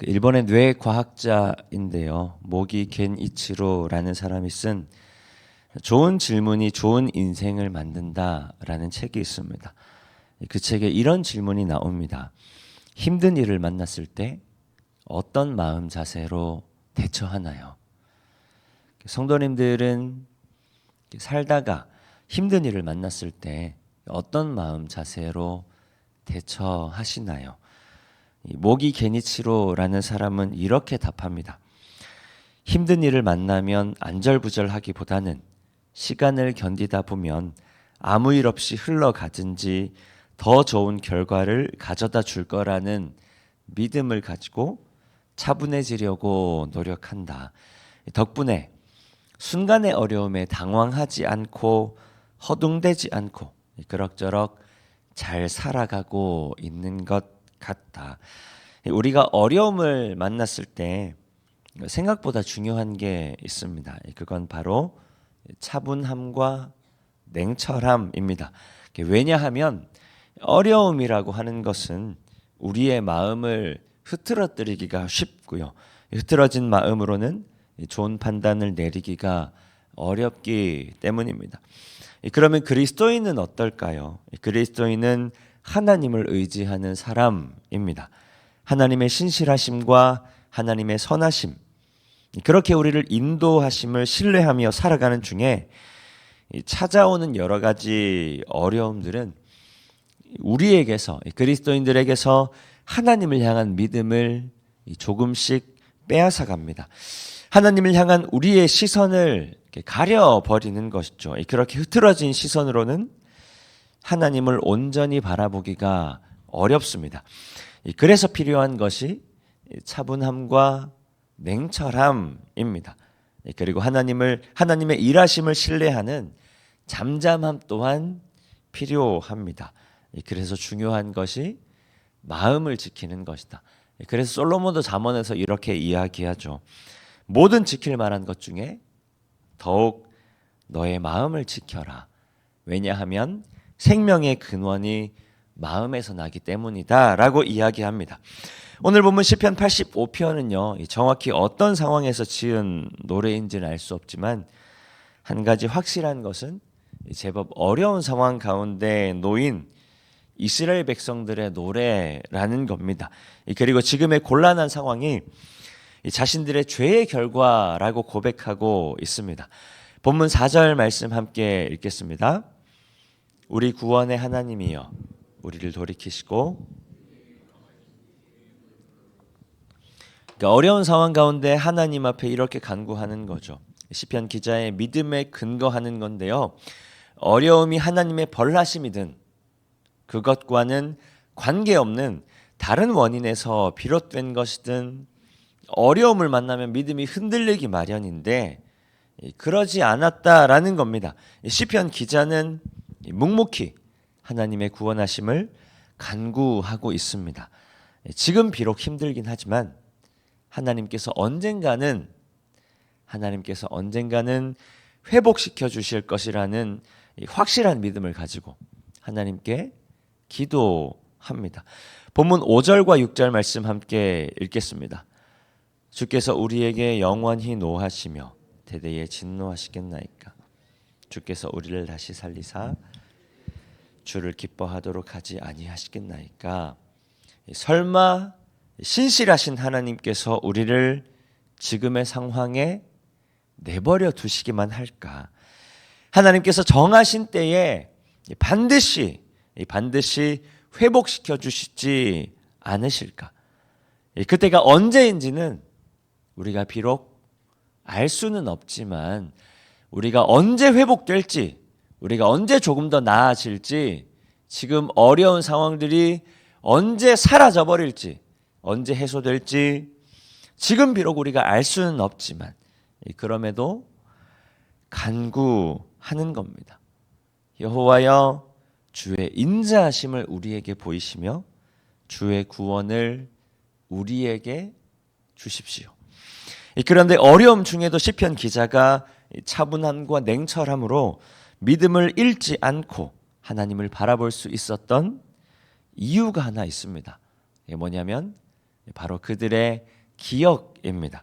일본의 뇌과학자인데요. 모기 겐이치로라는 사람이 쓴 좋은 질문이 좋은 인생을 만든다라는 책이 있습니다. 그 책에 이런 질문이 나옵니다. 힘든 일을 만났을 때 어떤 마음 자세로 대처하나요? 성도님들은 살다가 힘든 일을 만났을 때 어떤 마음 자세로 대처하시나요? 모기 게니치로라는 사람은 이렇게 답합니다. 힘든 일을 만나면 안절부절하기보다는 시간을 견디다 보면 아무 일 없이 흘러가든지 더 좋은 결과를 가져다 줄 거라는 믿음을 가지고 차분해지려고 노력한다. 덕분에 순간의 어려움에 당황하지 않고 허둥대지 않고 그럭저럭 잘 살아가고 있는 것 같다. 우리가 어려움을 만났을 때 생각보다 중요한 게 있습니다. 그건 바로 차분함과 냉철함입니다. 왜냐하면 어려움이라고 하는 것은 우리의 마음을 흐트러뜨리기가 쉽고요. 흐트러진 마음으로는 좋은 판단을 내리기가 어렵기 때문입니다. 그러면 그리스도인은 어떨까요? 그리스도인은 하나님을 의지하는 사람입니다. 하나님의 신실하심과 하나님의 선하심, 그렇게 우리를 인도하심을 신뢰하며 살아가는 중에 찾아오는 여러 가지 어려움들은 우리에게서, 그리스도인들에게서 하나님을 향한 믿음을 조금씩 빼앗아갑니다. 하나님을 향한 우리의 시선을 가려버리는 것이죠. 그렇게 흐트러진 시선으로는 하나님을 온전히 바라보기가 어렵습니다. 그래서 필요한 것이 차분함과 냉철함입니다. 그리고 하나님의 일하심을 신뢰하는 잠잠함 또한 필요합니다. 그래서 중요한 것이 마음을 지키는 것이다. 그래서 솔로몬도 잠언에서 이렇게 이야기하죠. 모든 지킬 만한 것 중에 더욱 너의 마음을 지켜라. 왜냐하면 생명의 근원이 마음에서 나기 때문이다 라고 이야기합니다. 오늘 본문 시편 85편은요 정확히 어떤 상황에서 지은 노래인지는 알 수 없지만 한 가지 확실한 것은 제법 어려운 상황 가운데 놓인 이스라엘 백성들의 노래라는 겁니다. 그리고 지금의 곤란한 상황이 자신들의 죄의 결과라고 고백하고 있습니다. 본문 4절 말씀 함께 읽겠습니다. 우리 구원의 하나님이여 우리를 돌이키시고, 그러니까 어려운 상황 가운데 하나님 앞에 이렇게 간구하는 거죠. 시편 기자의 믿음에 근거하는 건데요. 어려움이 하나님의 벌하심이든 그것과는 관계없는 다른 원인에서 비롯된 것이든 어려움을 만나면 믿음이 흔들리기 마련인데 그러지 않았다라는 겁니다. 시편 기자는 묵묵히 하나님의 구원하심을 간구하고 있습니다. 지금 비록 힘들긴 하지만 하나님께서 언젠가는 회복시켜 주실 것이라는 확실한 믿음을 가지고 하나님께 기도합니다. 본문 5절과 6절 말씀 함께 읽겠습니다. 주께서 우리에게 영원히 노하시며 대대에 진노하시겠나이까. 주께서 우리를 다시 살리사 주를 기뻐하도록 하지 아니하시겠나이까. 설마 신실하신 하나님께서 우리를 지금의 상황에 내버려 두시기만 할까? 하나님께서 정하신 때에 반드시 회복시켜 주시지 않으실까? 그때가 언제인지는 우리가 비록 알 수는 없지만 우리가 언제 회복될지, 우리가 언제 조금 더 나아질지, 지금 어려운 상황들이 언제 사라져버릴지, 언제 해소될지 지금 비록 우리가 알 수는 없지만 그럼에도 간구하는 겁니다. 여호와여 주의 인자하심을 우리에게 보이시며 주의 구원을 우리에게 주십시오. 그런데 어려움 중에도 시편 기자가 차분함과 냉철함으로 믿음을 잃지 않고 하나님을 바라볼 수 있었던 이유가 하나 있습니다. 이게 뭐냐면 바로 그들의 기억입니다.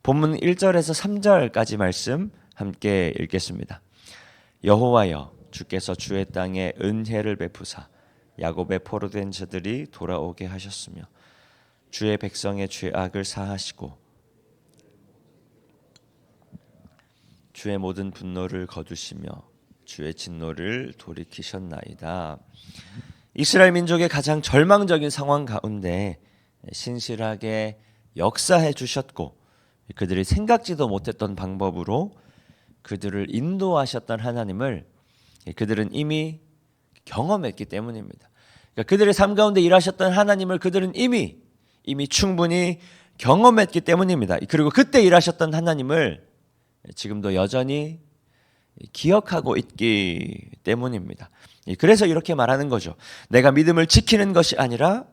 본문 1절에서 3절까지 말씀 함께 읽겠습니다. 여호와여, 주께서 주의 땅에 은혜를 베푸사 야곱의 포로된 자들이 돌아오게 하셨으며 주의 백성의 죄악을 사하시고 주의 모든 분노를 거두시며 주의 진노를 돌이키셨나이다. 이스라엘 민족의 가장 절망적인 상황 가운데 신실하게 역사해 주셨고 그들이 생각지도 못했던 방법으로 그들을 인도하셨던 하나님을 그들은 이미 경험했기 때문입니다. 그러니까 그들의 삶 가운데 일하셨던 하나님을 그들은 이미 충분히 경험했기 때문입니다. 그리고 그때 일하셨던 하나님을 지금도 여전히 기억하고 있기 때문입니다. 그래서 이렇게 말하는 거죠. 내가 믿음을 지키는 것이 아니라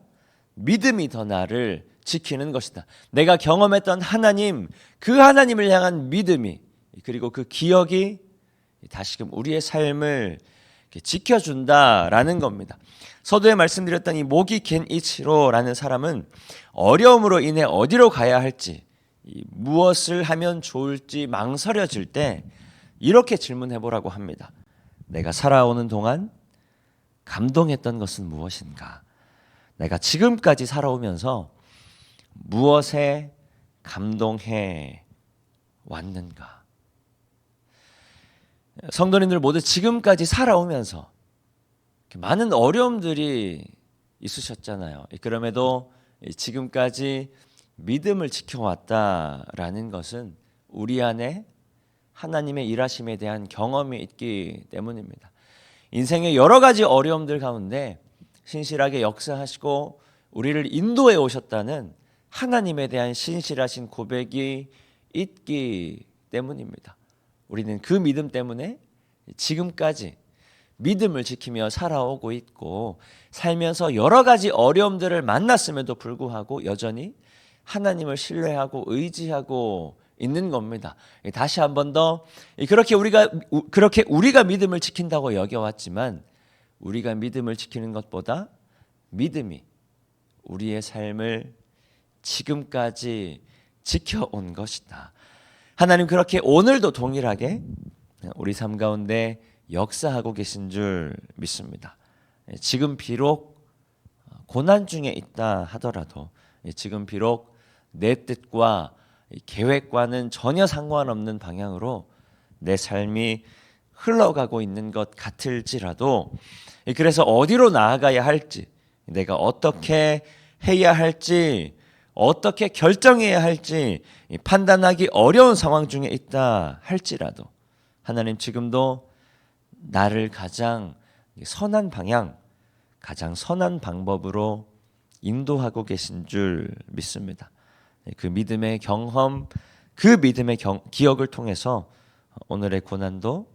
믿음이 더 나를 지키는 것이다. 내가 경험했던 하나님, 그 하나님을 향한 믿음이 그리고 그 기억이 다시금 우리의 삶을 지켜준다라는 겁니다. 서두에 말씀드렸던 이 모기 겐이치로라는 사람은 어려움으로 인해 어디로 가야 할지 무엇을 하면 좋을지 망설여질 때 이렇게 질문해 보라고 합니다. 내가 살아오는 동안 감동했던 것은 무엇인가? 내가 지금까지 살아오면서 무엇에 감동해 왔는가? 성도님들 모두 지금까지 살아오면서 많은 어려움들이 있으셨잖아요. 그럼에도 지금까지 믿음을 지켜왔다라는 것은 우리 안에 하나님의 일하심에 대한 경험이 있기 때문입니다. 인생의 여러 가지 어려움들 가운데 신실하게 역사하시고 우리를 인도해 오셨다는 하나님에 대한 신실하신 고백이 있기 때문입니다. 우리는 그 믿음 때문에 지금까지 믿음을 지키며 살아오고 있고 살면서 여러 가지 어려움들을 만났음에도 불구하고 여전히 하나님을 신뢰하고 의지하고 있는 겁니다. 다시 한 번 더 그렇게 우리가 믿음을 지킨다고 여겨왔지만 우리가 믿음을 지키는 것보다 믿음이 우리의 삶을 지금까지 지켜온 것이다. 하나님 그렇게 오늘도 동일하게 우리 삶 가운데 역사하고 계신 줄 믿습니다. 지금 비록 고난 중에 있다 하더라도 지금 비록 내 뜻과 계획과는 전혀 상관없는 방향으로 내 삶이 흘러가고 있는 것 같을지라도 그래서 어디로 나아가야 할지 내가 어떻게 해야 할지 어떻게 결정해야 할지 판단하기 어려운 상황 중에 있다 할지라도 하나님 지금도 나를 가장 선한 방향, 가장 선한 방법으로 인도하고 계신 줄 믿습니다. 그 믿음의 경험, 그 믿음의 기억을 통해서 오늘의 고난도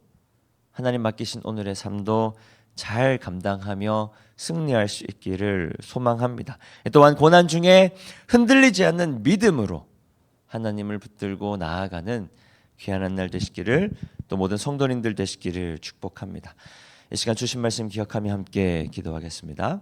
하나님 맡기신 오늘의 삶도 잘 감당하며 승리할 수 있기를 소망합니다. 또한 고난 중에 흔들리지 않는 믿음으로 하나님을 붙들고 나아가는 귀한 날 되시기를 또 모든 성도님들 되시기를 축복합니다. 이 시간 주신 말씀 기억하며 함께 기도하겠습니다.